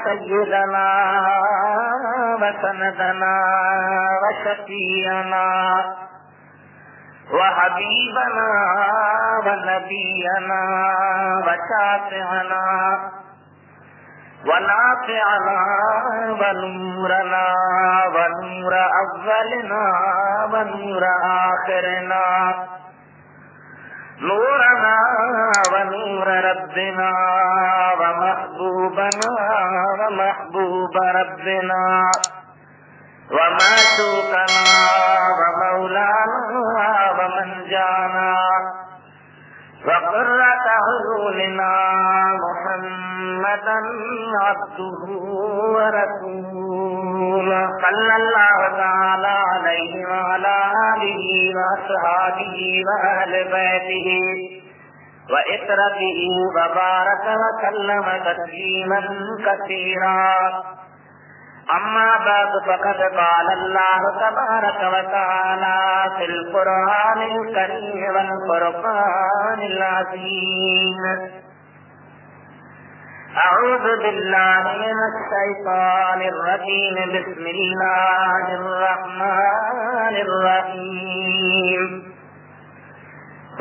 سيدنا وسندنا وشفيعنا وحبيبنا ونبينا وشافعنا ونافعنا ونورنا ونور أولنا ونور آخرنا نورنا ونور ربنا ومحبوبنا ومحبوب ربنا ومعشوقنا ومولانا ومن جانا وقرة أعيننا محمدا عبده ورسوله صلى الله تعالى عليه وعلى آله وأصحابه وأهل بيته وإترته وبارك وسلم تسليما كثيرا. أما بعد فقد قال الله تبارك وتعالى في القرآن الكريم والفرقان العظيم: أعوذ بالله من الشيطان الرجيم. بسم الله الرحمن الرحيم.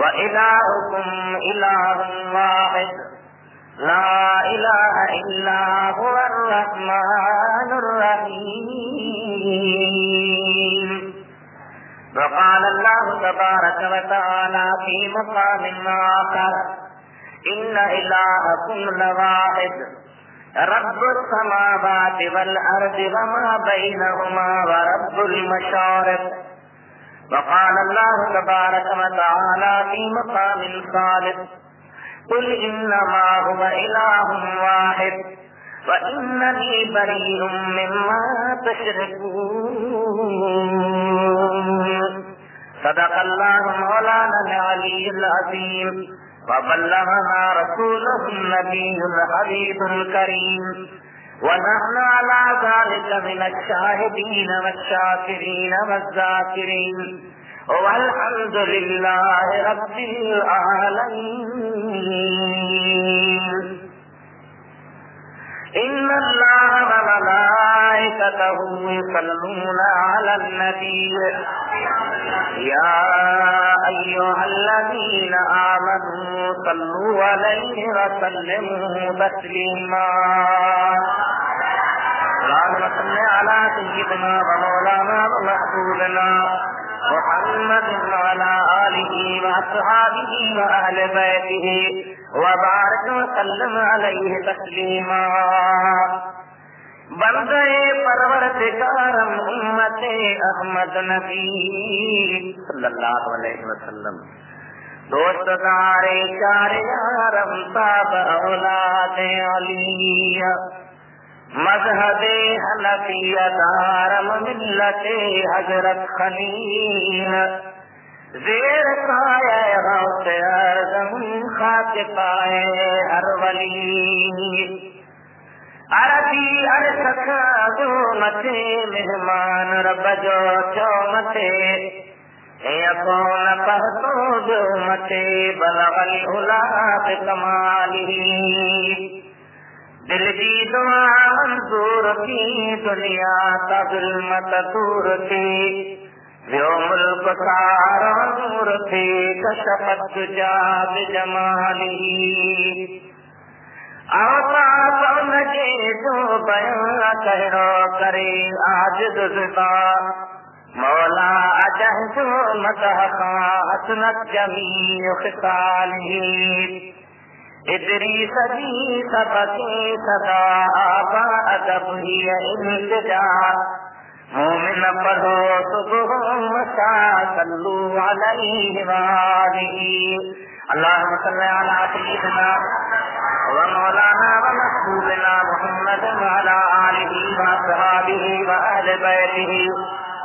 وإلهكم إله واحد لا إله إلا هو الرحمن الرحيم. وقال الله تبارك وتعالى في مقام آخر: إن إلهكم لواحد رب السماوات والأرض وما بينهما ورب المشارق. وقال الله تبارك وتعالى في مقام ثالث: قل إنما هو إله واحد وإنني بريء مما تشركون. صدق الله مولانا العلي العظيم وبلغنا رسوله النبي الحبيب الكريم، ونحن على ذلك من الشاهدين والشاكرين والذاكرين، والحمد لله رب العالمين. إن الله وملائكته يصلون على النبي يا أيها الذين آمنوا صلوا عليه وسلموا تسليما. اللهم صل على سيدنا ومولانا ومحبوبنا محمد وعلى آله وأصحابه وأهل بيته وبارك وسلم عليه تسليما. بندے پروردگارم امت احمد نبی صلی اللہ علیہ وسلم، دوست دارے چار یارم تاب اولاد علی، مذہب حنفیہ دارم ملت حضرت خلیل، زیر سایہ غوث اعظم خاک پائے ہر ولی، عربی عرصہ جو متے مہمان رب جو چومتے، یکون پہتو جو متے بلغ العلا بکمالہ، دل کی دعا منظور کی دنیا کا ظلمت دور تھی، جو ملک سارا نور تھی کشفت دجا بجمالہ، آقا کون کے جو بیان کہو کرے آج زبان، مولا اجہ جو مدح حسنت جمیع خصالہ، ادریس بھی سبقے صدا آبا ادب ہی التجا، مومن پڑھو صبح مساء صلو علیہ وآلہ، اللہم صلی علی سیدنا ومولانا ومحبوبنا محمد وعلى آله وصحابه وأهل بيته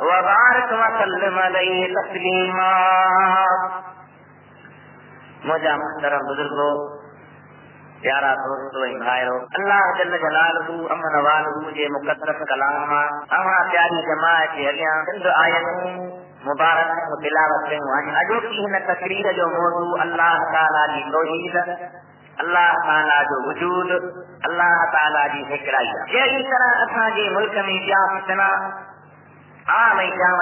وبارك وسلم عليه تسليما. مجھے محترم بزرگوں، پیارا دوستو بھائیو، اللہ جل جلالہ امن والہ جے مقدس کلام اما پیاری جماعت کے اگیاں چند آیتوں مبارک تلاوت کیوں۔ اجو کی ہن تقریر جو موضوع اللہ تعالی دی توحید اللہ تعالی جو وجود اللہ تعالی جی حکرائی جہی طرح اساں جے ملک میں بیا فتنا عام جام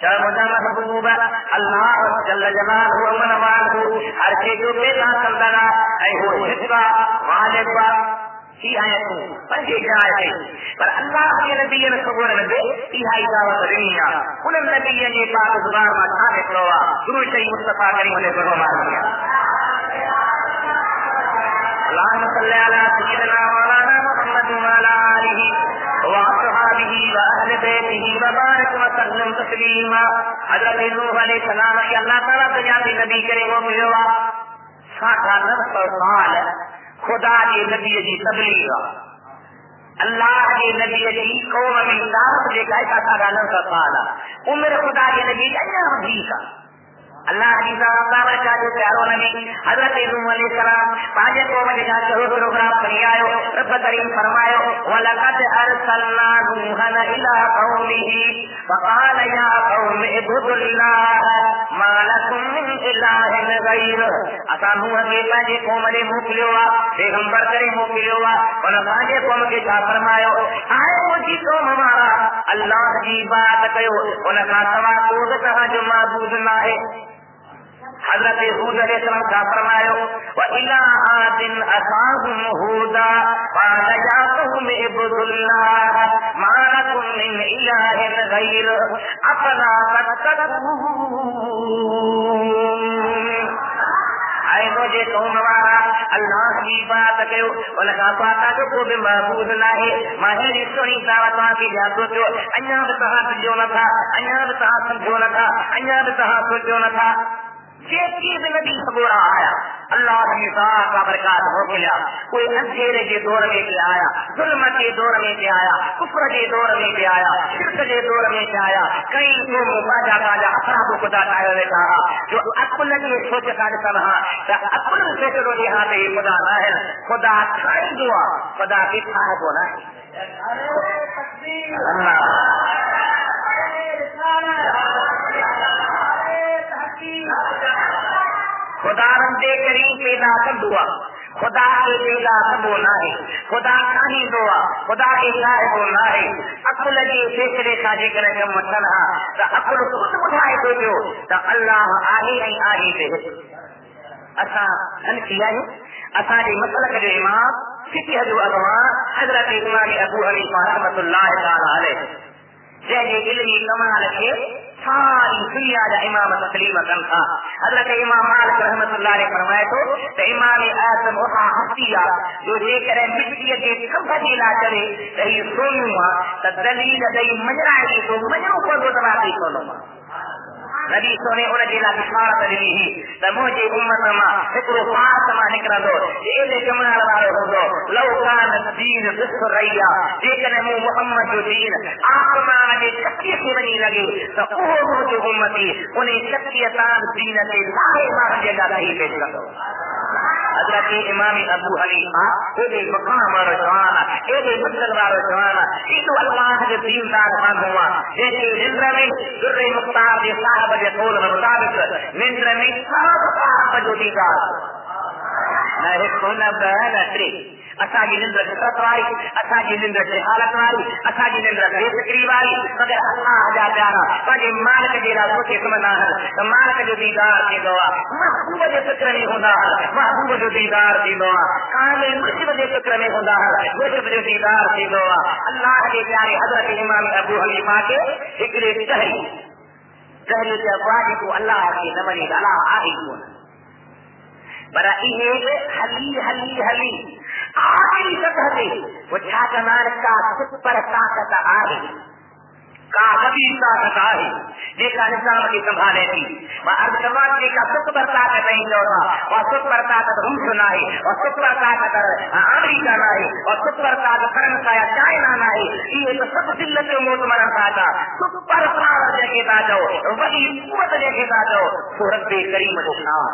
چاہے مجھا محبوب اللہ جل جلالہ و منوالہ ہر کے جو پیدا کردنا اے ہو حصہ غالبا کی آیتوں پنجی جائے پر اللہ کے نبی نے خبر نبی تیہائی دعوت دنیا انہوں نبی نے پاک زبان میں کھا نکلوا درود شریف مصطفیٰ کریم علیہ السلام دیا اللہم صلی علی سیدنا مولانا محمد وعلی آلہ واصحابہ واہل بیتہ وبارک وسلم تسلیما. حضرت نوح علیہ السلام کی اللہ تعالیٰ تجاتی نبی کرے وہ ملوا 950 سال خدا کے نبی جی تبلیغ اللہ کے نبی جی قوم میں دعوت دے کا ایسا 950 سال عمر خدا کے نبی ایا بھی کا اللہ کی ذات کا جو پیارو نبی حضرت نوح علیہ السلام پاجے قوم کے جا کے پروگرام کری آئے رب کریم فرمایا ولقد ارسلنا نوحا الى قومه فقال يا قوم اعبدوا الله ما لكم من اله غيره. اسا نوح کے پاجے قوم نے موکلیا پیغمبر کرے موکلیا اور پاجے قوم کے جا فرمایا آئے مجھے قوم ہمارا اللہ کی بات کہو ان کا سوا کوئی کہا جو معبود نہ ہے. حضرت ہود علیہ السلام کا فرمایا وَإِلَىٰ عَادٍ أَخَاهُمْ هُودًا قَالَ يَا قَوْمِ اعْبُدُوا اللَّهَ مَا لَكُم مِّنْ إِلَٰهٍ غَيْرُهُ أَفَلَا تَتَّقُونَ. اے مجھے قوم ہمارا اللہ کی بات کہو ان کا پاتا جو کوئی معبود نہ ہے. ماہر سنی دعوت کی جاتو جو انیا بتا جو نہ تھا انیا بتا سمجھو نہ تھا انیا بتا سوچو نہ تھا یہ چیز نبی سبورا آیا اللہ کی ذات کا برکات ہو گیا. کوئی اندھیرے کے دور میں بھی آیا ظلم کے دور میں بھی آیا کفر کے دور میں بھی آیا شرک کے دور میں بھی آیا کئی لوگ باجا باجا افراد خدا چاہے کہا جو اپنے لیے سوچ کر سمجھا اپنے سے کرو یہاں پہ خدا نہ ہے خدا کھائی دعا خدا کی صاحب ہونا خدا رندے کریم پیدا کر دعا خدا کے پیدا کر ہونا ہے خدا کھانی دعا خدا کے صاحب ہونا ہے. عقل کے فیصلے کا ذکر ہے مطلب تو عقل خود اٹھائے تو جو تو اللہ آہی نہیں آہی دے اسا ان کیا ہے اسا کے مسلک جو امام فقہ جو اگوان حضرت امام ابو حنیفہ رحمۃ اللہ تعالی علیہ جیسے علمی کمال کے ساری دنیا کا امام تسلیم کن تھا. حضرت امام مالک رحمۃ اللہ علیہ فرمائے تو امام اعظم وہاں ہفتیا جو لے کر مٹی کے کم لا کرے کہیں سونوں تو دلیل دئی مجرائے تو مجرو کو دباتی سونوں نبی سونے ان کے لا بشارت ڈنی ہی تو مجھے امت میں ہکڑو پاس میں نکرندو اے جمال والو ہوندو لو کان الدین بسریا لیکن محمد جو دین آسمان کے چکی سے بنی لگے تو وہ جو امتی انہیں چکی تان دین سے لاہے ماہ جگہ نہیں پیش کرو. حضرت امام ابو حنیفہ اے مقام اور جوانا اے مسلم وارو جوانا یہ تو اللہ کے دین کا فرمان ہوا جیسے نندر میں در مختار کے صاحب کے قول کے مطابق نندر میں سب صاحب جو دیگا نہ سونا بہن اتری اسا کی نندر فطرت والی اسا کی نندر حالت والی اسا کی نندر بے فکری والی مگر اللہ جا پیارا پاجے مالک جیڑا سوچے سمجھنا ہے تو مالک جو دیدار کی دعا محبوب جو فکر نہیں ہوندا ہے محبوب جو دیدار کی دعا کامل مرشد جو فکر نہیں ہوندا ہے مرشد جو دیدار کی دعا اللہ کے پیارے حضرت امام ابو حنیفہ کے فکر کہلی کے افواج کو اللہ کی نمنی اللہ آئی کو برا یہ حلی حلی حلی آخری سطح سے وہ چھاکنار کا سپر طاقت آئے کا کبھی طاقت آئے جیسا نظام کی سنبھالے تھی وہ ارجماتی کا سپر طاقت نہیں ہوتا اور سپر طاقت روس نہ ہے اور سپر طاقت امریکہ نہ ہے اور سپر طاقت فرانس یا چائنا نہ ہے یہ تو سب دلت کے موت مرا تھا سپر پاور دیکھے تا جاؤ وہی قوت دیکھے تا جاؤ تو رب کریم کو نام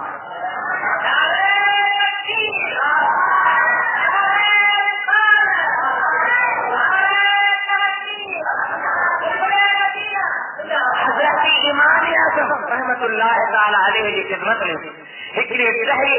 رحمت اللہ تعالی علیہ کی خدمت میں ہکڑے شہری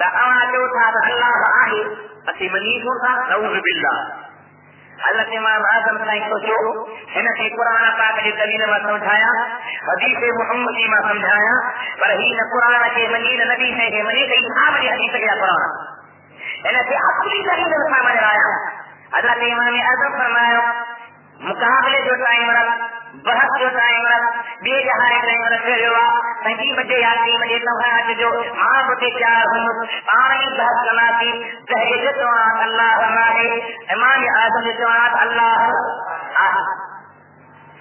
تو اواں جو تھا اللہ آہی اسی منیب تھا نعوذ باللہ حضرت امام اعظم سائیں سوچو ہن کے قرآن پاک جی دلیل میں سمجھایا حدیث محمدی میں سمجھایا پر ہی نہ قرآن کے منین نبی سے کے منی گئی آپ کی حدیث کے قرآن ہن کے اپنی دلیل میں سمجھ آیا حضرت امام اعظم فرمایا مقابلے جو ٹائم رکھ بحث جو ٹائم رکھ بے جہاں ٹائم رکھے ہوا سنگی بجے یا 3 بجے تمہارا جو ماں بجے 4 ہوں پانی بحث کرنا تھی دہیج جوان اللہ ہمارے امام اعظم جوان اللہ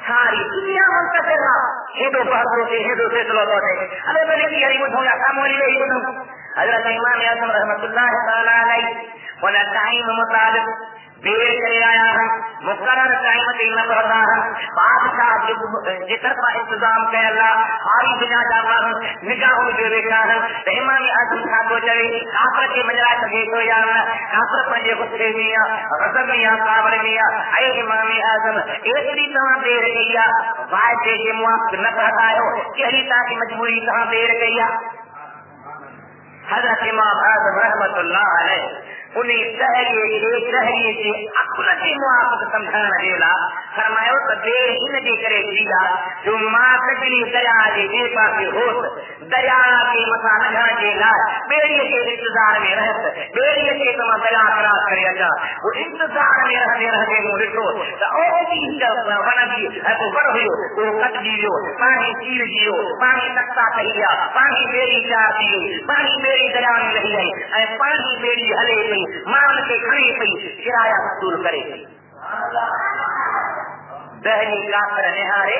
ساری دنیا منتظر ہندو بحث ہوتے ہندو فیصلہ ہوتے ابھی بولے کہ یعنی مجھوں گا سامولی لے ہوں حضرت امام اعظم رحمۃ اللہ تعالی علیہ ولا ٹائم مطابق دیر چلے آیا ہے مقرر ٹائم تین پڑھتا ہے بادشاہ جس طرف انتظام کر اللہ ہاری بنا جانا ہے نگاہوں میں بیٹھا ہے امام اعظم صاحب کو چلے کافر کے مجرا سکے تو یار کافر پنجے غصے میاں غضب میاں صابر میاں اے امام اعظم ایتری طرح دیر گئی واجے کے موافق نہ پڑھتا ہو کہی تاکہ مجبوری کہاں دیر گئی حضرت امام اعظم رحمۃ اللہ علیہ انہیں دہریے کے عقل کے موافق سمجھانا دیلا فرمایا تو دیر ان دے کرے دیا جو ماں تجلی دریا کے بے پاسے ہوت دریا کے مسا نگا کے لا بیڑی کے انتظار میں رہت بیڑی کے تم دریا کرا کرے اچھا وہ انتظار میں رہتے وہ رکھو او کی بنا دی تو بڑھ ہوئے وہ کٹ دیو پانی چیر دیو پانی تکتا کہیا پانی بیڑی چار دیو پانی بیڑی دریا میں رہی ہے پانی بیڑی ہلے گئی مان کے کھڑی پئی کرایہ وصول کرے گی دہلی کافر نہارے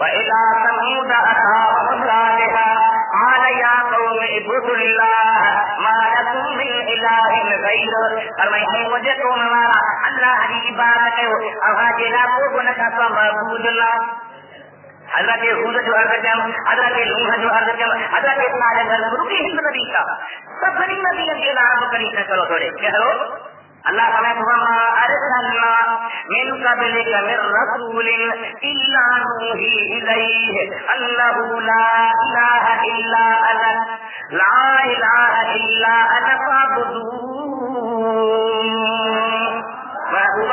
وإلى ثمود أخاهم صالحا قال يا قوم اعبدوا الله ما لكم من إله غيره فرمائے مجھے قوم ہمارا اللہ کی عبادت کرو اور جلا کو بنا کا معبود اللہ حضرت ہود جو عرض کیا حضرت نوح جو عرض کیا حضرت صالح جو ہند نبی کا سب نبی کے نام کری کرو تھوڑے کہو اللہ تعالی وما ارسلنا من قبلك من رسول الا نوحي اليه انه لا اله الا انا لا اله الا انا فاعبدون وهو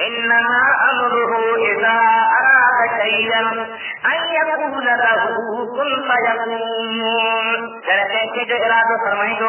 انما امره اذا اراد شيئا ان يقول له كن فيكون. جڏهن جو ارادو فرمائيندو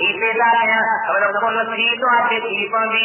هي پیدا ڪيا خبر ڪون ٿي تو آپي ٿي پوندي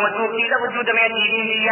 موجود چيز وجود ۾ ٿي ويندي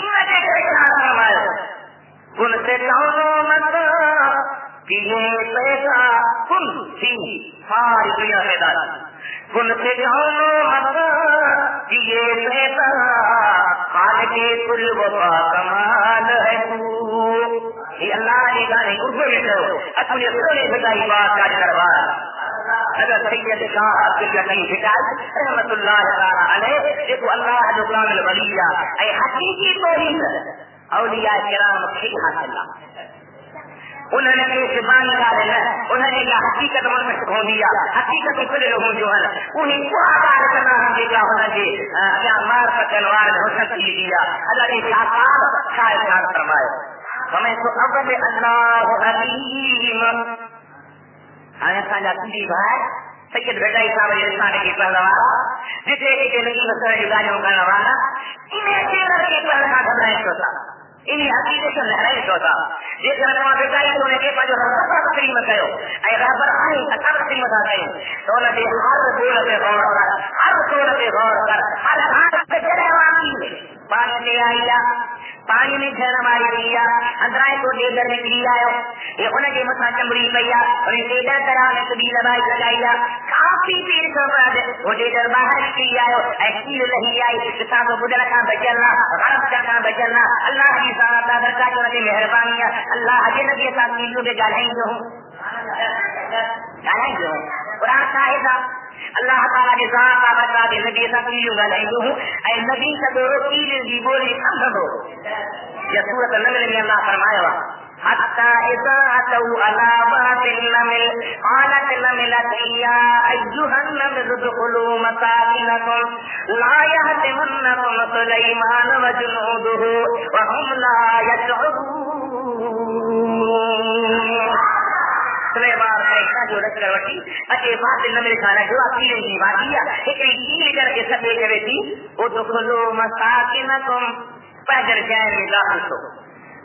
ان کي ڪهڙا فرمايو كن سے چاونو مت کہ یہ پیدا کن تھی ساری دنیا پیدا کن سے چاونو مت کہ یہ پیدا خالق کل وفا کمال ہے تو. یہ اللہ نے گانے اردو میں کہو اپنے سونے بتائی بات کا دربار. حضرت سید شاہ عبدالغنی حکایت رحمت اللہ تعالی علیہ جو اللہ جو کامل ولی ہے حقیقی توحید اولیاء کرام کی حاصل انہوں نے زبان نکالے نا انہوں نے یہ حقیقت من میں سکھو دیا حقیقت کھلے لوگوں جو ہے انہیں کو آدار کرنا ہم دیکھا ہونا جی کیا مار پتنوار نے حسن کی دیا اللہ کے شاہد شاید شاہد فرمائے ہمیں تو اول اللہ حلیم آیا سانجا تیری بھائی سید بیٹائی صاحب رسانے کی پہلوانا جسے ایک نئی مسئلہ جدائیوں کا نوانا انہیں چیلر کے پہلنا گھبرائیں سوتا انہیں حقیقت سے لہرائیں سوتا جس طرح وہاں بیٹائی ہونے کے بعد جو رہبر قریمت ہے اے رہبر آئی اکر قریمت آتے ہیں دولت ہر دولت غور کر ہر دولت غور کر ہر ہاتھ سے جڑے واقعی پانی لے آئیا پانی میں جھرنا ماری دیا اندرائے کو ڈیگر میں کری آئے یہ انہیں کے مسا چمڑی پیا اور یہ ڈیگر طرح میں کبھی لبائی لگائی کافی پیر کو بعد وہ ڈیگر باہر کری آئے ایکسیل رہی آئی کتاب کو بدل کا بچلنا غرب کا بچلنا اللہ کی سارا برکات اور مہربانی اللہ کے نبی صاحب کی جو گالیں جو قرآن صاحب اللہ تعالیٰ کے ذات کا برکات نبی صاحب کی جو گالیں جو اے نبی کا دو کی دی بولی سمجھو یہ سورۃ النمل میں اللہ فرمایا حتى إذا أتوا على باب النمل قالت النملة يا أيها النمل ادخلوا مساكنكم لا يهتمنكم سليمان وجنوده وهم لا يشعرون. سلیمان کا جو رکھ کر وٹی اچھے بات نمل کھانا جو اکیلے کی بات کیا ایک کیل کر کے سب لے گئے تھی ادخلوا مساكنكم پہجر جائے میں داخل ہو.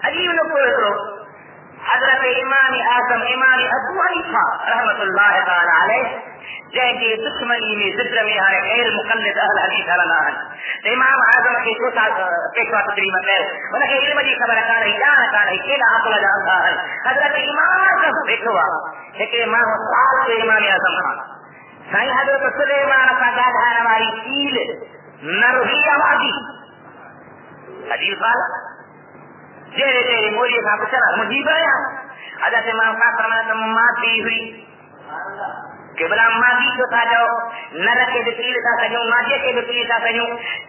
عجیب لوگ کو حضرت امام اعظم امام ابو حنیفہ رحمت اللہ تعالی علیہ جن کی دشمنی میں ذکر میں ہے غیر مقلد اہل حدیث علماء امام اعظم کی کوتا پیشوا تقریبا ہے ان کے علم کی خبر کا نہیں جان کا نہیں کلا عقل جانتا ہے. حضرت امام اعظم دیکھوا کہ امام سال کے امام اعظم سائیں حضرت سلیمان کا گاڑا ہماری کیل نروی آبادی حدیث والا جیرے جیرے موری کا چلا مجیب ہے حضرت امام کا فرمایا ماتی ہوئی قبلہ ماضی جو تھا جو نرک کے دکیل تھا سجوں ماضی کے دکیل تھا سجوں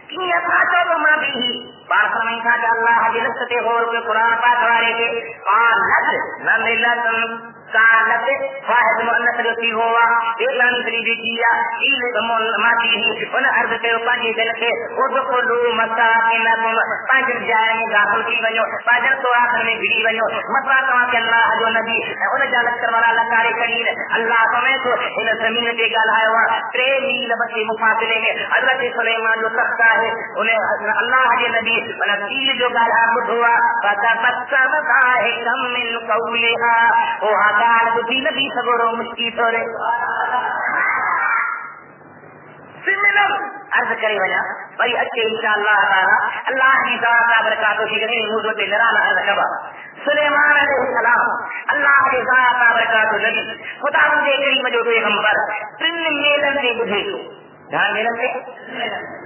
کیا تھا تو ماضی ہی بار فرمائیں تھا کہ اللہ جلس سے غور کے قرآن پاک والے کے قالت نملتن قالت واحد مؤنث جو تھی ہوا ایک لانی تریبی کیا ایل ماضی ہی ان عرض کے پانچ دل کے ادخلوا مساکنکم پانچ جائے میں داخل کی ونجو پانچ تو آخر میں گری ونجو مسا کہا کہ اللہ جو نبی ان جالت کر والا لکارے کریر اللہ تمہیں تو ان زمین کے گالائے ہوا 3 میل بچے مفاصلے میں حضرت سلیمان جو تختہ ہے انہیں اللہ کے نبی والا تیل جو گالہ بدھ ہوا فتبسم ضاحكا من قولها وہ آگال بدھی نبی سگورو مشکی سورے سمنم عرض کرے وجہ بھائی اچھے انشاءاللہ تعالی اللہ کی ذات برکاتوں کی گنی موضوع پہ نرانا عرض کبا سلیمان علیہ السلام اللہ کی ذات برکاتوں نبی خدا مجھے کریم جو پیغمبر 3 میلن سے بدھے تو دھیان میلن سے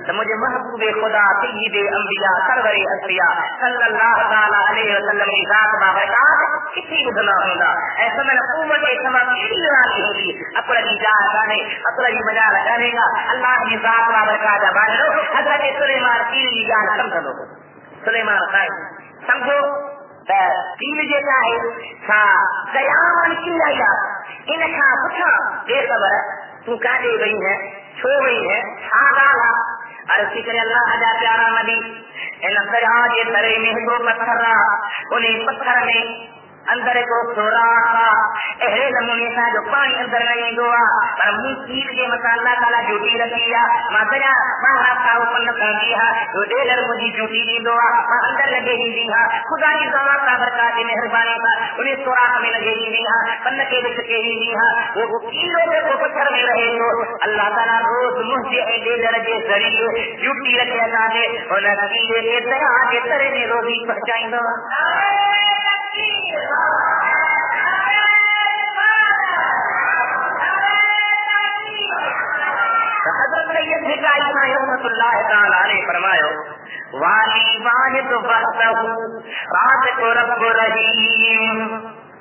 تو مجھے محبوب خدا سید انبیاء سرور انبیاء صلی اللہ تعالی علیہ وسلم کی ذات بابرکات کتنی بدھنا ہوگا ایسا میں قوت سما کیڑی رانی ہوگی اپنا کی جان گانے اپنا کی مجا لگانے کا اللہ کی ذات بابرکات مان لو حضرت سلیمان کی جان سمجھ لو سلیمان قائم سمجھو تین جیسا ہے سا قیام کی آیا ان کا پوچھا بے خبر تو کہتے گئی ہے چھو گئی ہے آگالا عرض کرے اللہ حجا پیارا نبی ان دریا کے ترے میں دو پتھر رہا انہیں پتھر میں اندر کو سوراخ اہڑے نمونے سا جو پانی اندر نہیں دوا پر منہ کیل کے مسالہ تعالی جوٹی رکھیا مادرا مہا تھاو پن کردی ہے تو دے در مجھے جوٹی دی دوا اندر لگے ہی دی ہے خدا کی ذات کا برکات مہربانی کا انہیں سوراخ میں لگے ہی دی ہے پن کے وچ کے ہی دی ہے وہ کیلوں میں کو پتھر میں رہے تو اللہ تعالی روز منہ سے دے در کے ذریعے جوٹی رکھیا جاتے اور نتیجے کے طرح کے طرح نے روزی پہنچائیں دو حضرت سید حکایت رحمۃ اللہ تعالی علیہ فرمایا والی واحد وحدہ رازق رب رحیم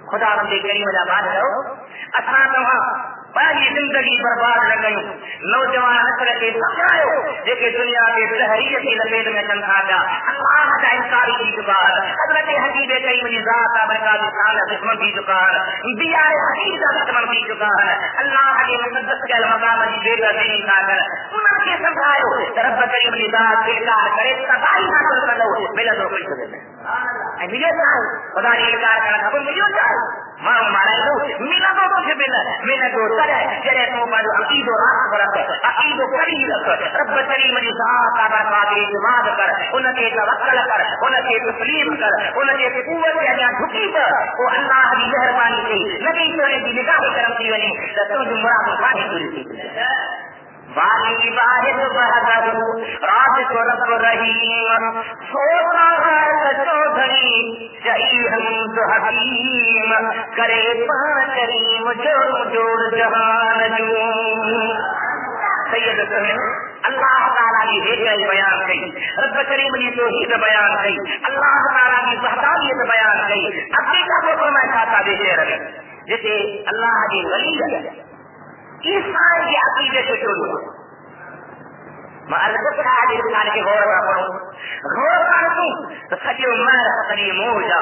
خدا بندے کریم جا بات رہو اساں تمہاں پہلی زندگی برباد نہ کیوں نوجوان نسل کے سمجھاؤ جے دنیا کے زہریت کی لپیٹ میں تنہا جا اللہ کا انکاری کی دکان حضرت حبیب کریم کی ذات برکات تعالی دشمن کی دکان دیا حبیب کا دشمن کی دکان اللہ کے مقدس کے مقام کی بے دردی کا کر انہاں کے سمجھاؤ رب کریم کی ذات انکار کرے تباہی حاصل کرو ملا تو کوئی سبب نہیں مجھے خدا نے انکار کرا تھا مجھے چاہیے ماں مارا لو ملا تو مجھے ملا تو جڑے تو بڑو عقید و راست برت عقید و قریب رب کریم کی ذات کا برکات اعتماد کر ان کے توکل کر ان کے تسلیم کر ان کے قوت یا جھکی کر وہ اللہ کی مہربانی سے نبی کی نگاہ کرم کی ونی تو مراد پانی پوری تھی والی واحد وحدہ رازق رب رحیم سونا ہے چودھری جئی ہم حکیم کرے پان کریم جوڑ جوڑ جہان جو سید اللہ تعالیٰ کی ہدایت بیان کی رب کریم کی توحید بیان کی اللہ تعالیٰ کی وحدانیت بیان کی عقیدہ کو فرمایا چاہتا دیکھے رہے جیسے اللہ کی ولی ہے عیسائی کے عقیدے سے شروع ہوا میں عرض کر رہا ہے انسان کے غور کروں تو سجی عمر سجی موجا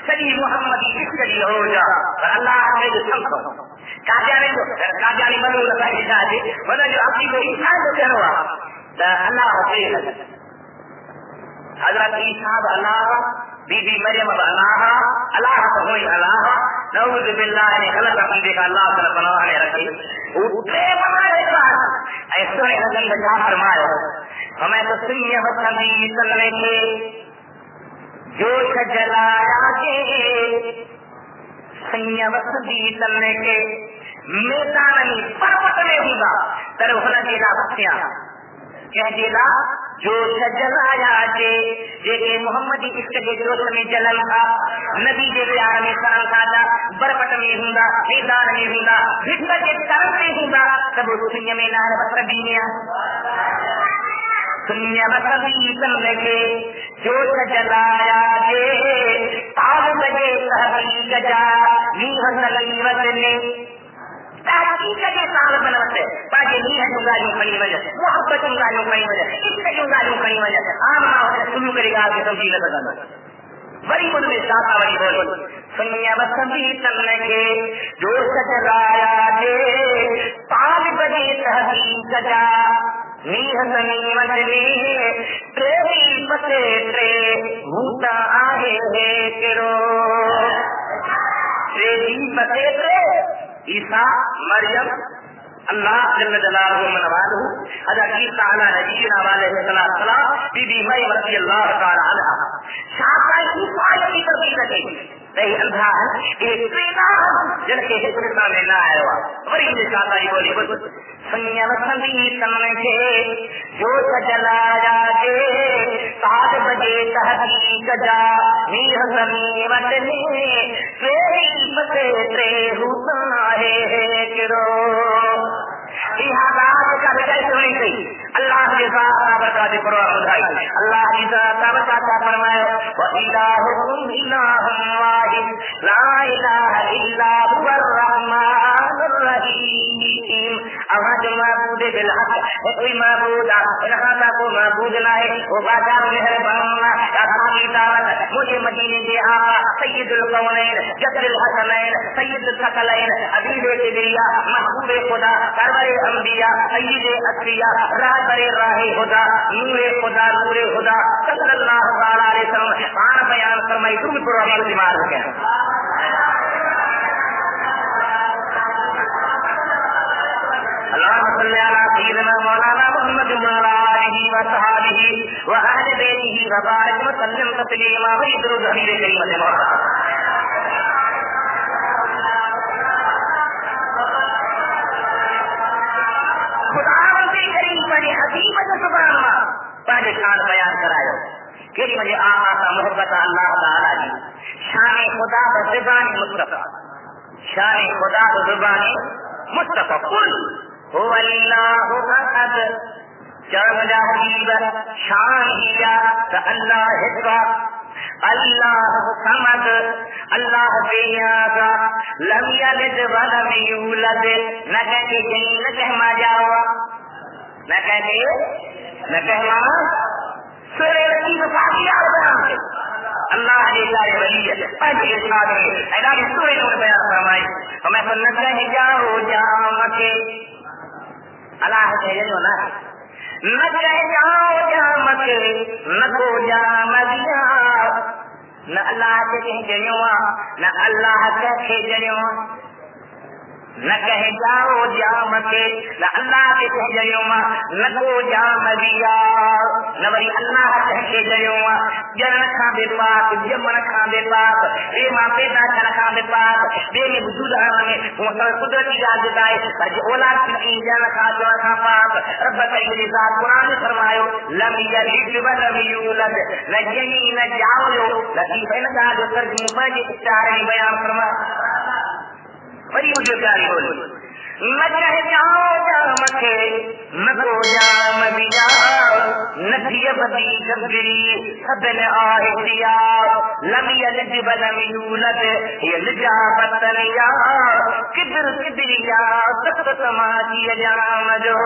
سجی محمدی سجی ہو جا اور اللہ نے جو سمجھو کاجانی بنو لگا جاتے مگر جو عقیدے انسان کو کہوا تو اللہ خیر حضرت عیسیٰ اللہ بی بی مریم اللہ تو ہوئی اللہ نعوذ باللہ نے غلط عقیدے کا اللہ تعالی بنا نے رکھے اٹھے بنائے ساتھ ایسے نظر بجا فرمایا ہمیں تو سنیہ وطنی سلنے کے جوش جلایا کے سنیہ وطنی سلنے کے میدان پروت میں ہوگا تر ہونا دینا بچیاں کہہ دینا جوش جلایا جے جے محمدی عشق کے جوش میں جلن تھا نبی کے پیار میں سرن تھا برپٹ میں ہوندا میدان میں ہوندا بھٹا کے طرف میں ہوندا تب دنیا میں نار بسر دینیا دنیا بسر دی لگے جوش جلایا جے تال بجے تحقیق جا نیہ سلیمت نے تحقیق کے سال بنوتے باقی نہیں ہے جنگالیوں کئی وجہ محبت جنگالیوں کئی وجہ اس سے جنگالیوں کئی وجہ عام نہ ہوتے سنو کرے گا کہ سمجھی لگا جانا بڑی بڑی میں شاقہ بڑی بولی سنیا بسمی چلنے کے جو سجلایا جے پال بجے تحقیق جا نیہ سنیمت نے تیری پتے ترے بھوتا آئے ہے کرو تیری پتے ترے عیسیٰ مریم اللہ جل جلالہ من والہ حضرت عیسیٰ علی نبینا علیہ السلام بی بی مریم رضی اللہ تعالی عنہا شاقہ عیسیٰ کی تربیت کی نہیں اندھا ایک پیدا جن کے ہندوستان میں نہ آیا ہوا بڑی مجھے شاقہ بولی سنیا وسندی سمنے کے جو سجلایا کے 7 بجے تحقیق جا نیہ سمیمت نے تیری پتے ترے ہوتا ہے کرو کا بجائے سنی گئی اللہ کے ساتھ برکات قرآن بتائی اللہ کی ذات برکات فرمائے وَإِلَٰهُكُمْ إِلَٰهٌ وَاحِدٌ لَا إِلَٰهَ إِلَّا هُوَ الرَّحْمَٰنُ الرَّحِيمُ احد معبود بالحق کوئی معبود الہ کو معبود نہ ہے وہ بادشاہ مہربان اللہ تعالی مجھے مدینے کے آقا سید القونین جبر الحسنین سید الثقلین حبیب کبریا محبوب خدا سرور انبیاء سید اصفیاء راہبر راہ خدا نور خدا نور خدا صلی اللہ علیہ وسلم بیان فرمائی تم پر عمل بیمار ہو گیا صل على سيدنا مولانا محمد وعلى آله وصحبه وأهل بيته وبارك وسلم تسليما ويدرج حبيب كريم المصطفى خداوند کریم نے حکیم زبان میں پہلے شان بیان کرایا کہ مجھے آقا کا محبت اللہ تعالی کی شان خدا و زبان مصطفی شان خدا و زبان مصطفی قل هو اللہ احد جب مجھے حبیب شان ہیا کہ اللہ کا اللہ سمد اللہ بیاضا لم یلد ولم یولد نہ کہتے جنی نہ کہما جاوا نہ کہتے نہ کہما سورہ رقیب فاقیہ بیان ہے اللہ علیہ ولی پہلے ارشاد ہے اعلان سورہ نور بیان فرمائے ہمیں سنت ہے جاؤ جام کے اللہ کہے جو نہ کہہ جاؤ جام کے نہ کو جام دیا نہ اللہ کے کہیں جنوا نہ اللہ کے جنوا نہ کہہ جاؤ جام کے نہ اللہ کے کہیں جنوا نہ کو جام دیا نہ بری اللہ کے جنوا جن کھا بے پاک جمن کھا بے پاک بے ماں پیدا کر کھا بے پاک بے میں وجود میں وہ قدرتی یاد دائے پر جو اولاد کی جان کھا جو کھا پاک رب تعالی ذات قرآن میں فرمایا لم یلد ولم یولد نہ جنی نہ جاؤ لطیف ہے نا جو ترجمہ میں اشارے بیان فرمایا بڑی مجھے پیاری بولی نہ کہہ جاؤ جام کے نہ کو جام دیا نہ دیا بدی جبری سب نے آئے دیا لم یلد ولم یولد یلد بطنیا کبر کبریا سخت سماجی جام جو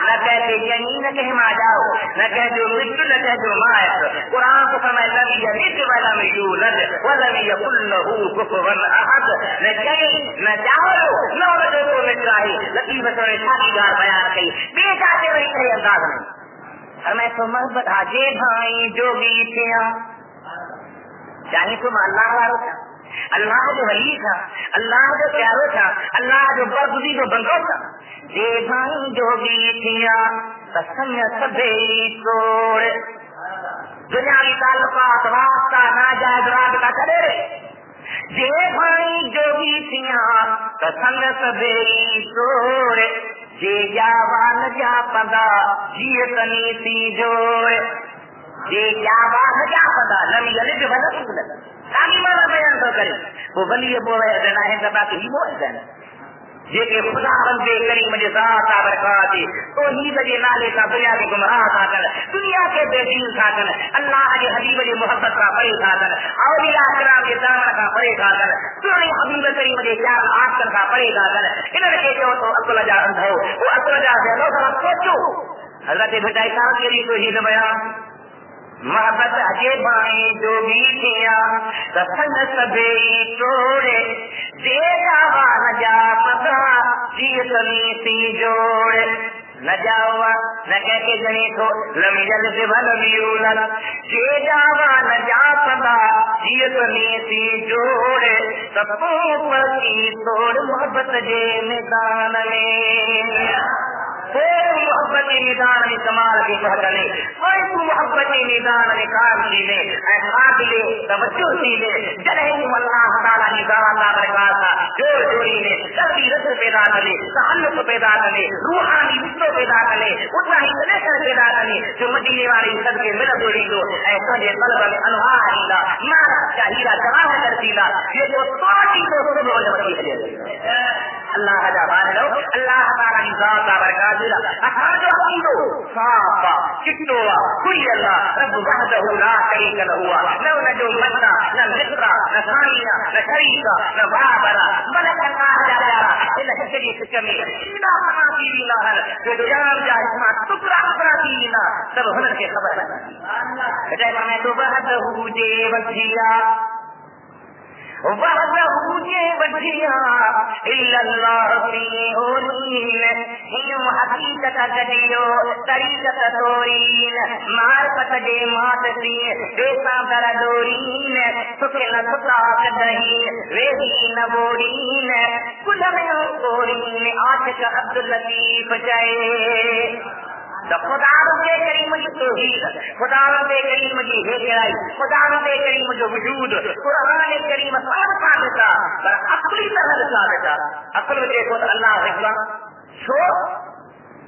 نہ کہتے جنی نہ کہہ ما جاؤ نہ کہہ جو مجد نہ کہہ جو مائت قرآن کو فرمائے لم یلد ولم یولد ولم یکن له کفوا احد نہ جنی نہ جاؤ نہ جو کو مٹرائی لطیف سورہ شادیگار بیان کی بے جاتے وہی کہے انداز میں ہمیں تو محبت حاجے بھائی جو بھی تھے چاہے تم اللہ والو تھا اللہ جو ولی تھا اللہ جو پیارو تھا اللہ جو برگزی جو بندو تھا جے بھائی جو بھی تھیا سنگ سبے توڑ دنیاوی تعلقات واسطہ ناجائز رابطہ کرے جے بھائی جو بھی تھیا سنگ سبے توڑ جے جاوان جا پدا جیتنی سی جوڑ جے جاوان جا پدا لم یلد ولم یولد کامی مانا بیان تو کرے وہ ولی بولے دینا ہے سبا کہ ہی بول دینا یہ کہ خدا بندے کریم مجھے ذات برکات تو ہی بجے نالے کا دنیا کے گمراہ تھا کر دنیا کے بے دین تھا کر اللہ کے حبیب کی محبت کا پرے تھا کر اولیاء کرام کے دامن کا پرے تھا کر سونے حبیب کریم مجھے پیار آج کا پرے تھا کر ادھر کے جو تو عبد اللہ جان ہو وہ عبد اللہ جان سے لو سوچو حضرت بھٹائی صاحب کے لیے تو ہی بیان محبت اجے بائیں جو بھی کیا سفن سبے توڑے دے جاوا نہ جا پتا جیتنی سی جوڑے نہ جاوا نہ کہہ کے جنی تو لم یلد ولم یولد دے جاوا نہ جا پتا جیتنی سی جوڑے سبوں پر کی توڑ محبت جے میدان میں محبت میدان میں کمال کی بہتر کوئی محبت میدان میں کاملی نے احساس لے توجہ سی لے جنہیں اللہ تعالیٰ نے ذات برکات تھا جوڑ جوڑی نے قلبی رسل پیدا کرے تعلق پیدا کرے روحانی رشتوں پیدا کرے اتنا ہی کنیکشن پیدا کرے جو مدینے والی سب کے مل جوڑی دو ایسا یہ قلب میں انوار ہیلا مارا چاہیلا جواہ کرتیلا یہ جو سواتی کو سب ہو جاتی ہے اللہ جبان لو اللہ تعالیٰ کی ذات برکات دلا اخراج حقیدو صافا چٹوا کوئی اللہ رب وحدہ لا شریک لہوا نو نجو مدنا نہ مصرا نہ ثانیہ نہ شریکہ نہ برابرہ ملک اللہ جارا اللہ شریک کمی سیدھا حنافی اللہ جو جام جائے اسمات تکرا اپراتی اللہ سب ہنر کے خبر ہے کہتے ہیں میں تو وحدہ جے وجھیا وحدہ کے بچیا الا اللہ فی اولین ہم حقیقت گڈیو طریقت تورین معرفت دے ماتسی دیسا در دورین سکن ستا کدہی ویدی نبورین کل میں قورین عاشق عبداللطیف جائے تو خدا کے کریم کی توحید، خدا کے کریم کی ہدایت، خدا کے کریم جو وجود قرآن کریم سب ثابت ہے پر عقلی طرح ثابت ہے. عقل میں دیکھو تو اللہ اکبر شو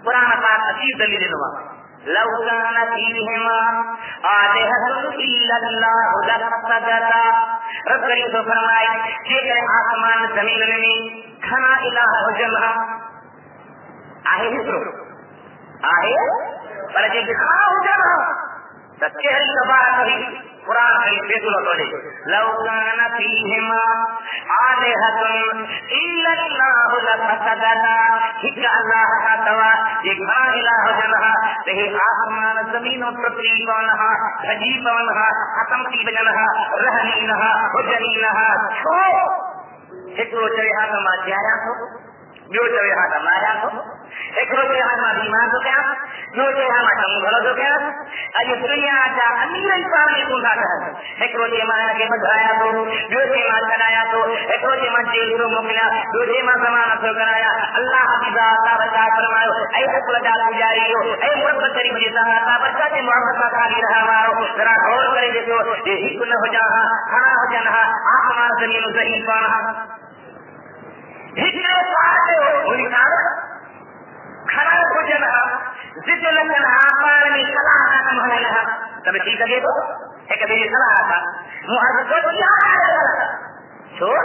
قرآن پاک عجیب دلیل نوا لو كان فيهما آلهة إلا الله لفسدتا. رب کریم تو فرمائے کہ آسمان زمین میں کھنا الہ جمع آئے ہی آئے پر جب کھانا ہو جانا تو چہری کبار کبھی قرآن کہیں بیدل ہوتے لو کان فیہما آلہتن الا اللہ لفسدتا. ہک اللہ کا توا یہ کھانا الہ جنہا تو یہ آسمان زمین و پرتری کونہا حجی کونہا ختم کی بجنہا رہنینہا حجنینہا چھو ہکو چوئے ہاتھ ماں جایا تو بیو چوئے ہاتھ مایا تو ایک روزے ہمارا ایمان تو کیا روزے ہمارا گھر تو کیا آج دنیا کا امیر انسان نے سنا تھا ایک روزے ہمارا کے بدھایا تو روزے ہمارا چلایا تو ایک روزے ہمارا جیل کو موکلا روزے ہمارا ضمانت ہو کرایا. اللہ کی ذات کا بچا فرمایا اے حکم جا جاری ہو اے محبت کریم کی ذات کا بچا سے محبت کا خالی رہا مارو ذرا غور کریں دیکھو یہ حکم نہ ہو جانا کھڑا ہو جانا آسمان زمین ضعیف پانا ہکنے پاتے ہو کھڑا ہو جانا ضد لگنا آپار میں صلاح نام ہونے لگا تب ٹھیک ہے تو ایک میری صلاح تھا محرد کو کیا چھوڑ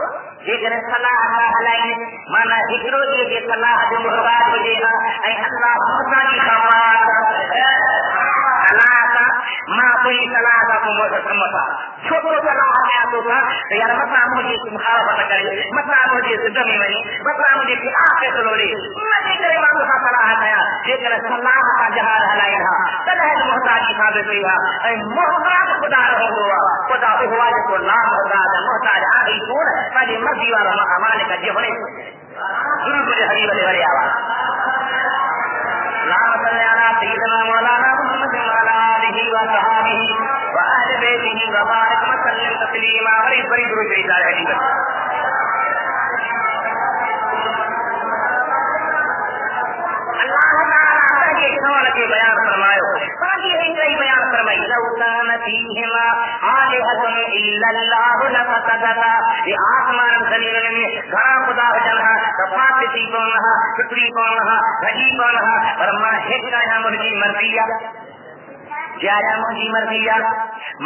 یہ کرے صلاح کا حلائی مانا ذکرو یہ صلاح جو مرباد ہو جائے گا اے اللہ موسیٰ کی خواہد صلاح کا ماں کوئی صلاح کا سمتا چھوٹو صلاح آیا تو تھا تو یار مسئلہ مجھے مخالفت کرے مسئلہ مجھے صدمی بنی مسئلہ مجھے کہ آپ کے سلوڑی مجھے کرے مانگو کا صلاح آیا یہ کرے صلاح کا جہار حلائی رہا تلہد محتاجی ثابت ہوئی اے محتاج خدا رہو ہوا خدا ہوا جس کو لا محتاج آگئی کون مجھے مرضی والا مانے کا جی ہونے ضرور مجھے حریب علی بری آواز اللهم صل على سيدنا مولانا محمد وعلى آله وصحبه وأهل بيته وبارك وسلم تسليما. بڑی درود شریف ہے کے بیان فرمایا باقی کئی بیان فرمائی لو كان فيهما آلهة الا الله لفسدتا. یہ آسمان زمین میں گھر خدا جنہا کفاتی کونہا فطری کونہا بھجی کونہا اور ماں ہکا ہے مرجی مرضیہ جایا مجھے مرضیہ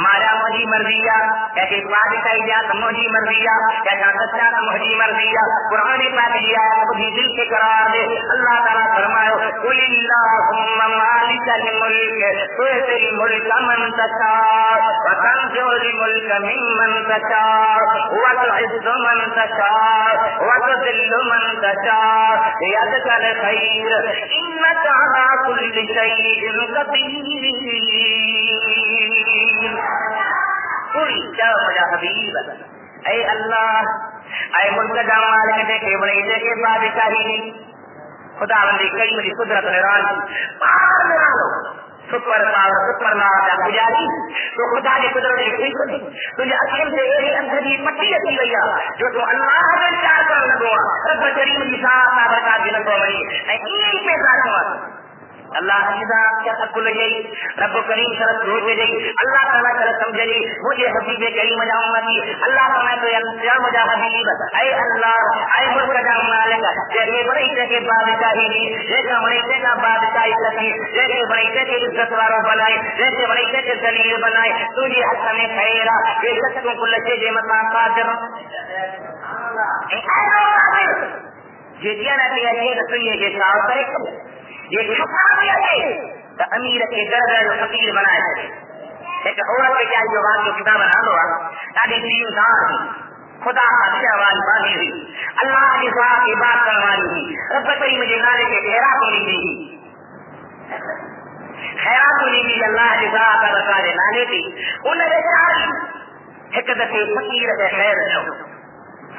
مارا مجھے مرضیہ ایسے پادشاہی جات مجھے مرضیہ ایسا سچا مجھے مرضیہ قرآن پاک دیا مجھے دل کے قرار دے. اللہ تعالیٰ فرماؤ قل اللہم مالک الملک تؤتی الملک من تشاء وتنزع الملک ممن تشاء وتعز من تشاء وتذل من تشاء بيدك الخير انك على كل شيء قدير. پوری چاو مجھا حبیب اے اللہ اے ملک کا مالک دیکھے بڑے دیکھے بادشاہی نہیں خدا بندی کئی مجھے قدرت نران پار نرانو سپر پاور سپر نارا پجاری تو خدا کی قدرت ایک تجھے اکیم سے ایک اندھری پٹی اتی گئی جو تو اللہ نے چار کر لگوا رب کریم کی ساتھ برکات دی لگوا بنی اے ایک پہ ذات اللہ حمدہ کیا تقل جائی رب کریم شرط روچے جائی اللہ تعالیٰ شرط سمجھے جائی مجھے حبیب کریم جاؤں گی اللہ تعالیٰ تو یا مجھا حبیب اے اللہ اے ملک جا مالک جیسے بڑی جگہ بادشاہی دی جیسے بڑی جگہ بادشاہی سکی جیسے بڑی جگہ عزت وارو بنائے جیسے بڑی جگہ دلیل بنائے تجھے حق میں خیرہ بے شکوں کو لچے جے مطلب قادر یہ دیا نہ دیا یہ رسولیے کے ساتھ کرے یہ چھپا تو امیر کے درد فقیر بنائے ایک عورت کے کیا جو بات جو کتاب بنا لو تاکہ تین دار خدا اچھا والی بانی ہوئی اللہ کے ساتھ کی بات کروائی ہوئی رب کریم مجھے نالے کے خیرات کو لی دی خیرات کو لی دی اللہ کے ساتھ کا بتا دے نالے تھی انہوں نے چاہی ایک دفعے فقیر کے خیر جو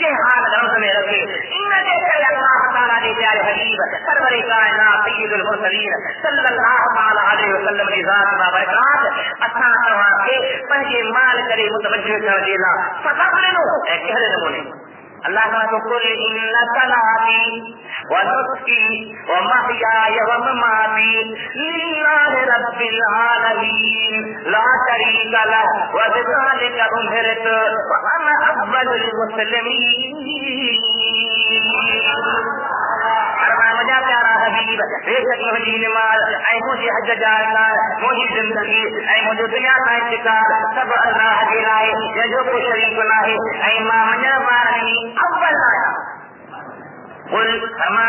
جے حال رمض میں رکھے ان کے کرے اللہ تعالیٰ نے پیارے حبیب سرور کائنات سید المرسلین صلی اللہ علیہ وسلم کی ذات بابرکات اساں تواں کے پنجے مال کرے متوجہ کر دیلا فتح لو اے کہڑے نمونے اللہ کو قل ان صلاتي ونسكي ومحياي ومماتي لله رب العالمين لا شريك له وبذلك امرت وانا اول المسلمين مجھا پیارا حبیب بے شک مجھے نماز اے مجھے حج جانا مجھے زندگی اے مجھے دنیا کا انتقال سب اللہ کے لائے یا جو کوئی شریک نہ ہے اے ماں مجھا مارنی اول آیا قل فرما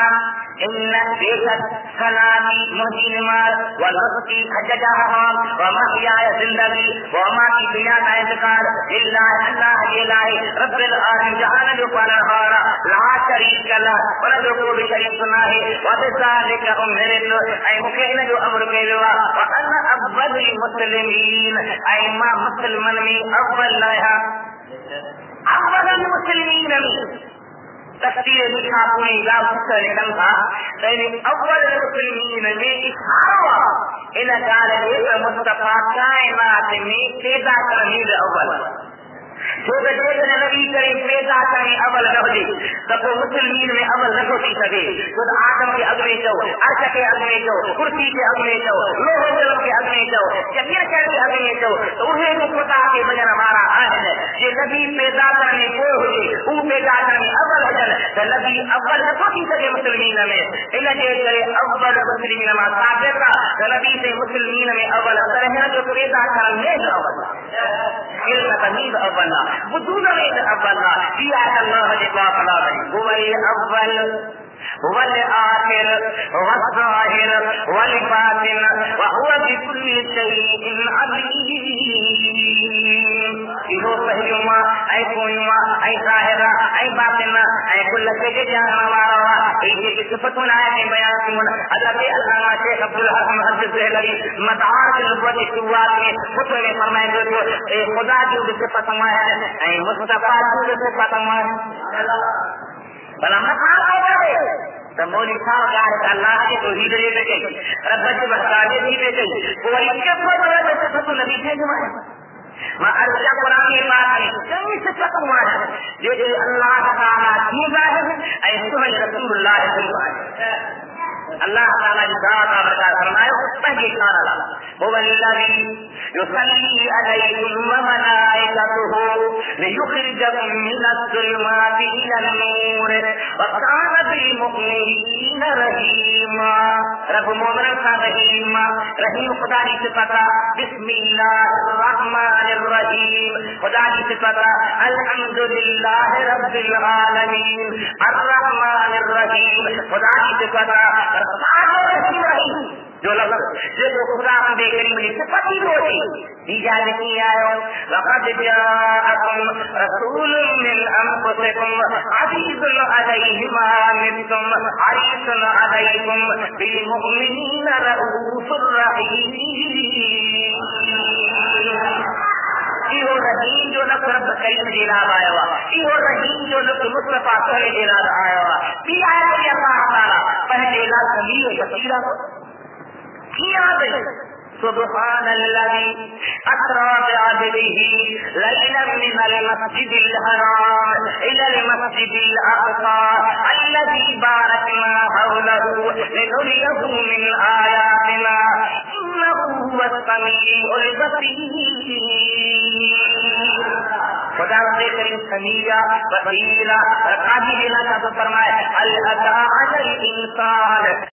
ان بیشک سلامی مجھے نماز ونسکی حج جانا ومحیاء زندگی وماتی دنیا کا انتقال اللہ کے لائے رب العالمین جہان جو پنہارا لا شریک له ولد کو بھی شریک نہ ہے وذالک امرت اے مکین جو امر کیوا وانا اول المسلمین اے ما مسلمان میں اول لایا اول المسلمین تفسیر لکھا اپنے علاج سے لکھن تھا لیکن اول المسلمین میں اشارہ ان قال مصطفیٰ کائنات میں پیدا کرنے اول جو کہ نبی کریم پیدا کریں اول نہ ہوئی تو مسلمین میں اول نہ ہو سکے خود آدم کے اگلے جو عرش کے اگلے جو کرسی کے اگلے جو لوہ قلم کے اگلے جو جبیر کے اگلے جو تو انہیں کو پتا کہ بجن ہمارا ہے کہ نبی پیدا کرنے کو ہوئی وہ پیدا کرنے اول ہے تو نبی اول نہ ہو سکے مسلمین میں ان کے کرے اول مسلمین میں ثابت ہے نبی سے مسلمین میں اول ہے جو پیدا کرنے اول علم تمیز اول وجود میں اول کیا اللہ نے فاصلہ هو الاول هو الآخر والظاهر والباطن وهو بكل شيء عليم یہ پہلوما اے کوئما اے ظاہرہ اے باطنہ اے کل شيء جاننے والا یہ کی صفت ہے بیان کی حضرت علامہ شیخ عبد الحق محدث دہلوی مدارج النبوت قوات میں خطبے میں فرمائے جو خدا جو صفت ہے اے مصطفیٰ جو صفت ہے بلا مقام ہے تو مولی صاحب کہا اللہ کے توحید لے کے رب کے بحثانے بھی لے کے کوئی کب بڑا صفت نبی ہے جو ہے ما ارجع قرآن کی بات ہے کئی صفت ہوا ہے جو اللہ تعالیٰ کی ہے اے سنت رسول اللہ صلی اللہ علیہ وسلم اللہ تعالیٰ کی ذات برکات فرمائے پہلے کھانا لا هو الذي يصلي عليكم وملائكته ليخرجكم من الظلمات إلى النور وكان بالمؤمنين رحيما رب مومن کا رحیم رحیم خدا کی صفت بسم اللہ الرحمن الرحیم خدا کی صفت الحمد للہ رب العالمین الرحمن الرحیم خدا کی صفت جو لفظ جو خدا کے کریم کی صفت ہی ہوتی دیجا نہیں آئے لقد جاءكم رسول من انفسكم عزيز عليه ما عنتم حريص عليكم بالمؤمنين رؤوف رحيم یہ رحیم جو نفس رب کریم جناب آیا ہوا یہ رحیم جو نفس مصطفیٰ صلی جناب آیا ہوا بھی آیا کہ اللہ تعالیٰ پہلے لا سمیع بصیرہ کیا گئی سبحان الذي أسرى بعبده ليلا من المسجد الحرام إلى المسجد الأقصى الذي باركنا حوله لنريه من آياتنا إنه هو السميع البصير خدا کریم سمیع بصیر قادر بنا کا فرمائے الأتى على الإنسان